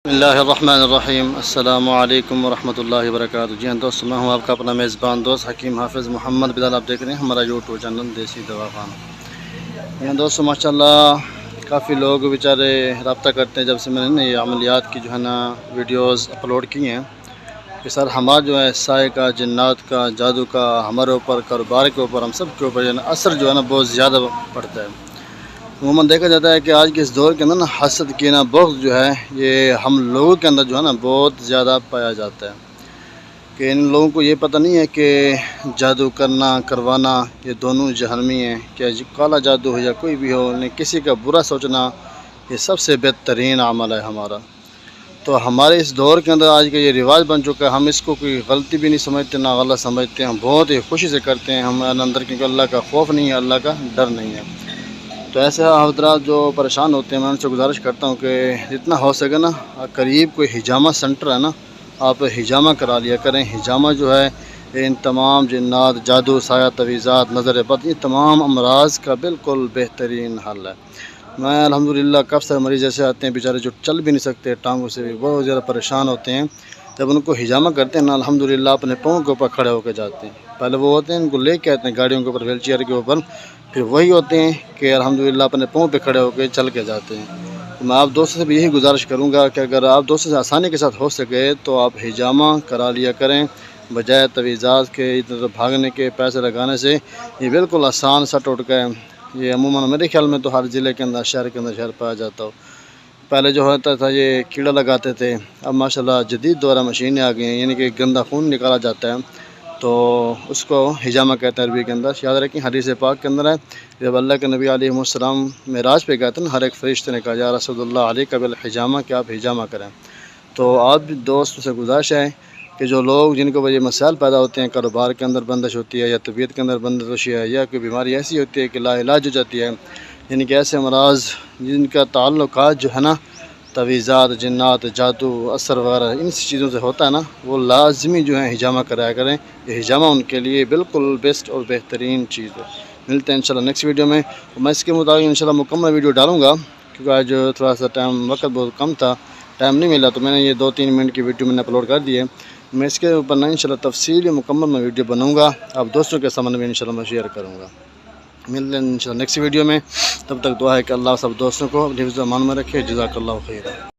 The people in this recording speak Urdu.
بسم اللہ الرحمن الرحیم۔ السلام علیکم ورحمۃ اللہ وبرکاتہ۔ جی ہاں دوستو، میں ہوں آپ کا اپنا میزبان دوست حکیم حافظ محمد بلال۔ آپ دیکھ رہے ہیں ہمارا یوٹیوب چینل دیسی دوا خانہ۔ جی ہاں دوستو، ماشاءاللہ کافی لوگ بیچارے رابطہ کرتے ہیں جب سے میں نے یہ عملیات کی جو ہے نا ویڈیوز اپلوڈ کی ہیں کہ سر ہمارا جو ہے سائے کا، جنات کا، جادو کا ہمارے اوپر، کاروبار کے اوپر، ہم سب کے اوپر جو ہے نا اثر جو ہے نا بہت زیادہ پڑتا ہے۔ عموماً دیکھا جاتا ہے کہ آج کے اس دور کے اندر نا حسد، کینہ، بغض جو ہے یہ ہم لوگوں کے اندر جو ہے نا بہت زیادہ پایا جاتا ہے کہ ان لوگوں کو یہ پتہ نہیں ہے کہ جادو کرنا، کروانا یہ دونوں جہنمی ہیں، کہ کالا جادو ہو یا کوئی بھی ہو، کسی کا برا سوچنا یہ سب سے بہترین عمل ہے ہمارا۔ تو ہمارے اس دور کے اندر آج کا یہ رواج بن چکا ہے، ہم اس کو کوئی غلطی بھی نہیں سمجھتے، نہ غلط سمجھتے ہیں، ہم بہت ہی خوشی سے کرتے ہیں۔ ہمارے اندر کیونکہ اللہ کا خوف نہیں ہے، اللہ کا ڈر نہیں ہے۔ تو ایسے حضرات جو پریشان ہوتے ہیں، میں ان سے گزارش کرتا ہوں کہ جتنا ہو سکے نا قریب کوئی حجامہ سنٹر ہے نا، آپ حجامہ کرا لیا کریں۔ حجامہ جو ہے ان تمام جنات، جادو، سایہ، تعویذات، نظر بد، یہ تمام امراض کا بالکل بہترین حل ہے۔ میں الحمدللہ کب سے مریض ایسے آتے ہیں بیچارے جو چل بھی نہیں سکتے، ٹانگوں سے بھی بہت زیادہ پریشان ہوتے ہیں، جب ان کو حجامہ کرتے ہیں نا الحمدللہ اپنے پاؤں کے اوپر کھڑے ہو کے جاتے ہیں۔ پہلے وہ ہوتے ہیں ان کو لے کے آتے ہیں گاڑیوں کے اوپر، ویل چیئر کے اوپر، پھر وہی ہوتے ہیں کہ الحمدللہ اپنے پاؤں پہ کھڑے ہو کے چل کے جاتے ہیں۔ تو میں آپ دوستوں سے بھی یہی گزارش کروں گا کہ اگر آپ دوستوں سے آسانی کے ساتھ ہو سکے تو آپ حجامہ کرا لیا کریں، بجائے تعویذات کے ادھر بھاگنے کے، پیسے لگانے سے۔ یہ بالکل آسان سا ٹوٹکا ہے، یہ عموماً میرے خیال میں تو ہر ضلع کے اندر، شہر کے اندر پایا جاتا ہو۔ پہلے جو ہوتا تھا یہ کیڑا لگاتے تھے، اب ماشاءاللہ جدید دورہ مشینیں آ گئی ہیں، یعنی کہ گندا خون نکالا جاتا ہے تو اس کو حجامہ کہتے ہیں عربی کے اندر۔ یاد رکھیں حدیث پاک کے اندر ہے، جب اللہ کے نبی علیہ السلام معراج پہ گئے تھے نا، ہر ایک فرشتے نے کہا یا رسول اللہ علیک بالحجامہ، کہ آپ حجامہ کریں۔ تو آپ بھی دوستوں سے گزارش ہے کہ جو لوگ جن کو یہ مسائل پیدا ہوتے ہیں، کاروبار کے اندر بندش ہوتی ہے یا طبیعت کے اندر بندش ہے یا کوئی بیماری ایسی ہوتی ہے کہ لا علاج ہو جاتی ہے، یعنی کہ ایسے امراض جن کا تعلقات جو ہے نا تعویذات، جنات، جادو، اثر وغیرہ ان چیزوں سے ہوتا ہے نا، وہ لازمی جو ہے حجامہ کرایا کریں۔ یہ حجامہ ان کے لیے بالکل بیسٹ اور بہترین چیز ہے۔ ملتے ہیں انشاءاللہ نیکسٹ ویڈیو میں، میں اس کے مطابق انشاءاللہ مکمل ویڈیو ڈالوں گا، کیونکہ آج تھوڑا سا وقت بہت کم تھا، ٹائم نہیں ملا، تو میں نے یہ 2-3 منٹ کی ویڈیو میں نے اپلوڈ کر دی ہے۔ میں اس کے اوپر نا انشاءاللہ تفصیل مکمل میں ویڈیو بناؤں گا، آپ دوستوں کے سامنے میں انشاءاللہ میں شیئر کروں گا۔ ملتے ہیں انشاءاللہ نیکسٹ ویڈیو میں، تب تک دعا ہے کہ اللہ سب دوستوں کو حفظ و امان میں رکھے۔ جزاک اللہ خیر۔